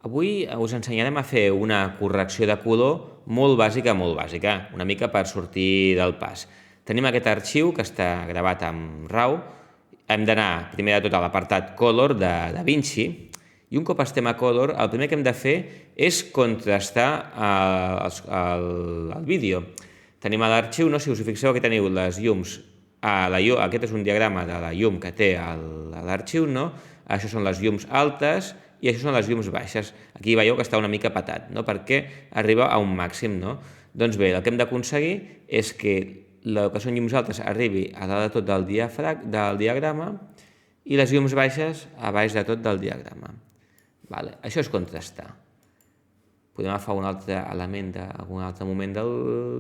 Avui us ensenyarem a fer una correcció de color molt bàsica, una mica per sortir del pas. Tenim aquest arxiu que està gravat amb RAW. Hem d'anar primer de tot a l'apartat Color de DaVinci i un cop estem a Color, el primer que hem de fer és contrastar el vídeo. Tenim a l'arxiu, si us fixeu, aquí teniu les llums. Aquest és un diagrama de la llum que té l'arxiu, això són les llums altes i això són les llums baixes. Aquí veieu que està una mica patat, perquè arriba a un màxim. Doncs bé, el que hem d'aconseguir és que el que són llums altes arribi a dalt de tot del diagrama i les llums baixes a baix de tot del diagrama. Això és contrastar. Podem agafar un altre element d'algun altre moment del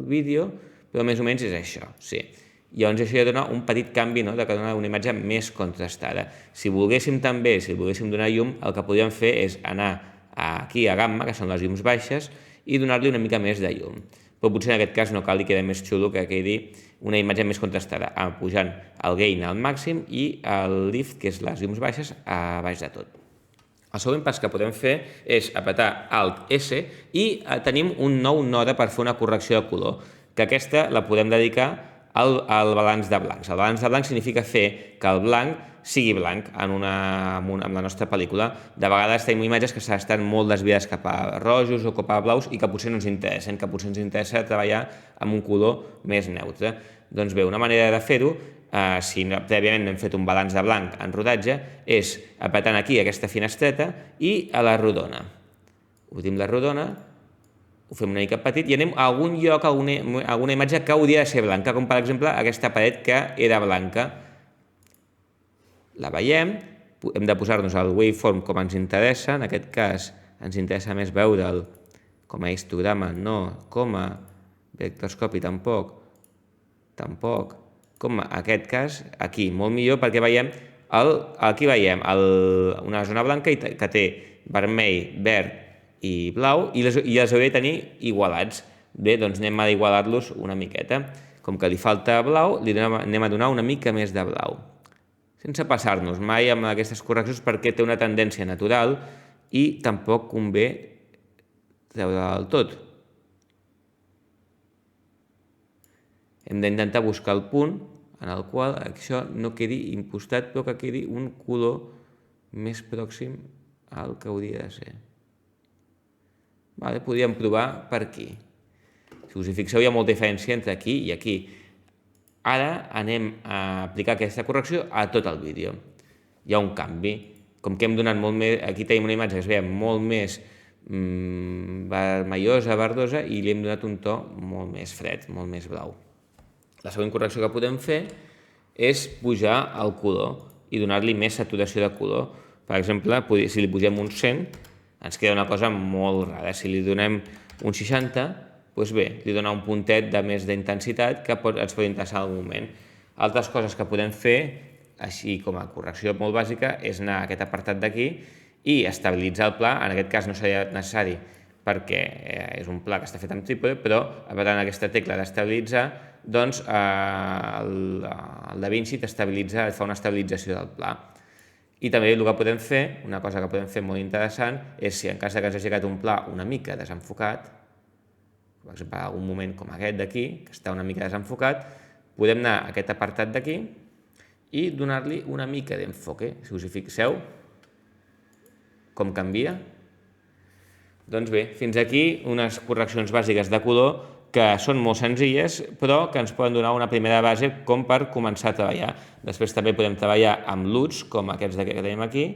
vídeo, però més o menys és això, sí. Llavors això ja dona un petit canvi, que dona una imatge més contrastada. Si volguéssim donar llum, el que podríem fer és anar aquí a gamma, que són les llums baixes, i donar-li una mica més de llum. Però potser en aquest cas no cal i queda més xulo que quedi una imatge més contrastada, pujant el gain al màxim i el lift, que és les llums baixes, a baix de tot. El següent pas que podem fer és apretar Alt-S i tenim un nou node per fer una correcció de color, que aquesta la podem dedicar al balanç de blancs. El balanç de blancs significa fer que el blanc sigui blanc en la nostra pel·lícula. De vegades tenim imatges que estan molt desviades cap a rojos o cap a blaus i que potser no ens interessen, que potser ens interessa treballar amb un color més neutre. Doncs bé, una manera de fer-ho, si prèviament hem fet un balanç de blanc en rodatge, és apretant aquí aquesta finestreta i a la rodona. Obrim la rodona, ho fem una mica petit i anem a algun lloc, a alguna imatge que hauria de ser blanca, com per exemple aquesta paret que era blanca. La veiem, hem de posar-nos el waveform com ens interessa, en aquest cas ens interessa més veure'l com a histograma, no com a vectorscopi tampoc, com en aquest cas, aquí, molt millor perquè aquí veiem una zona blanca que té vermell, verd i blau i els hauria de tenir igualats. Bé, doncs anem a igualar-los una miqueta. Com que li falta blau, li anem a donar una mica més de blau. Sense passar-nos mai amb aquestes correccions perquè té una tendència natural i tampoc convé treure-la del tot. Hem d'intentar buscar el punt en el qual això no quedi impostat, però que quedi un color més pròxim al que hauria de ser. Podríem provar per aquí. Si us hi fixeu, hi ha molta diferència entre aquí i aquí. Ara anem a aplicar aquesta correcció a tot el vídeo. Hi ha un canvi. Com que hem donat molt més... Aquí tenim una imatge que es veia molt més vermellosa, verdosa, i li hem donat un to molt més fred, molt més blau. La següent correcció que podem fer és pujar el color i donar-li més saturació de color. Per exemple, si li pugem un 100, ens queda una cosa molt rara. Si li donem un 60, doncs bé, li dona un puntet de més d'intensitat que ens pot interessar al moment. Altres coses que podem fer, així com a correcció molt bàsica, és anar a aquest apartat d'aquí i estabilitzar el pla. En aquest cas no seria necessari perquè és un pla que està fet amb trípode, però apretant aquesta tecla d'estabilitzar, doncs el DaVinci t'estabilitza, et fa una estabilització del pla. I també el que podem fer, una cosa que podem fer molt interessant, és si en cas que ens hagi quedat un pla una mica desenfocat, per exemple, en algun moment com aquest d'aquí, que està una mica desenfocat, podem anar a aquest apartat d'aquí i donar-li una mica d'enfoque. Si us hi fixeu, com canvia. Doncs bé, fins aquí unes correccions bàsiques de color que són molt senzilles, però que ens poden donar una primera base com per començar a treballar. Després també podem treballar amb LUTs, com aquests que tenim aquí,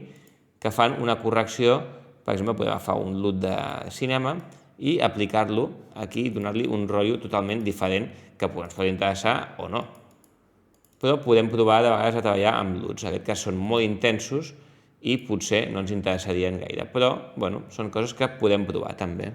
que fan una correcció. Per exemple, podem agafar un LUT de cinema i aplicar-lo aquí i donar-li un rotllo totalment diferent que ens pot interessar o no. Però podem provar de vegades a treballar amb LUTs. En aquest cas són molt intensos i potser no ens interessarien gaire, però són coses que podem provar també.